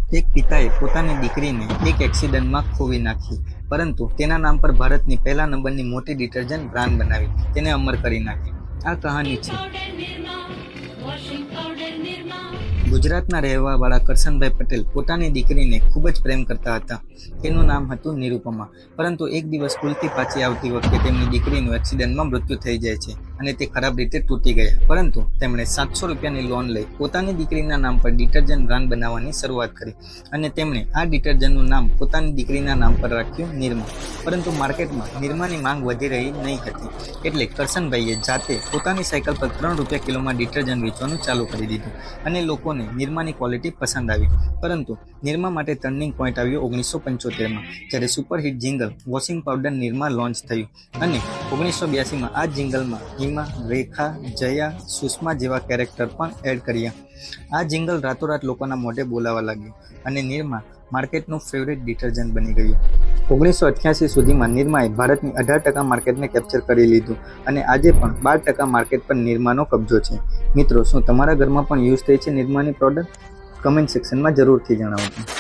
એક પિતાએ પોતાની દીકરીને એક એક્સિડન્ટમાં ખોવી નાખી, પરંતુ તેના નામ પર ભારતની પહેલા નંબરની મોટી ડિટર્જન્ટ બ્રાન્ડ બનાવી તેને અમર કરી નાખી. આ કહાની છે ગુજરાતના રહેવાવાળા કરશનભાઈ પટેલ પોતાની દીકરીને ખૂબ જ પ્રેમ કરતા હતા. તેનું નામ હતું નિરુપમા. પરંતુ એક દિવસ સ્કૂલથી પાછી આવતી વખતે તેમની દીકરીનું એક્સિડન્ટમાં મૃત્યુ થઈ જાય છે અને તે ખરાબ રીતે તૂટી ગયા. પરંતુ તેમણે 700 રૂપિયાની લોન લઈ પોતાની દીકરીના નામ પર ડિટર્જન્ટ બ્રાન્ડ બનાવવાની શરૂઆત કરી અને તેમણે આ ડિટર્જન્ટનું નામ પોતાની દીકરીના નામ પર રાખ્યું નિરમા. પરંતુ માર્કેટમાં નિરમાની માંગ વધી રહી નહીં હતી, એટલે કરશનભાઈએ જાતે પોતાની સાયકલ પર 3 રૂપિયા કિલોમાં ડિટર્જન્ટ વેચવાનું ચાલુ કરી દીધું અને લોકોને નિરમાની ક્વોલિટી પસંદ આવી. પરંતુ નિરમા માટે ટર્નિંગ પોઈન્ટ આવ્યો 1975માં, જ્યારે superhit jingle washing powder Nirma launch થયું અને 1982માં આ જિંગલમાં હિમા, રેખા, જયા, સુષ્મા જેવા કેરેક્ટર પણ એડ કર્યા. આ જિંગલ રાતોરાત લોકોના મોઢે બોલાવા લાગ્યું અને નિરમા માર્કેટનું ફેવરેટ ડિટર્જન્ટ બની ગયું. 1988 સુધીમાં નિરમાએ ભારતની 18% માર્કેટને કેપ્ચર કરી લીધું અને આજે પણ 12% માર્કેટ પર નિરમાનો કબજો છે. મિત્રો, શું તમારા ઘરમાં પણ યુઝ થઈ છે નિરમાની પ્રોડક્ટ? કમેન્ટ સેક્શનમાં જરૂરથી જણાવજો.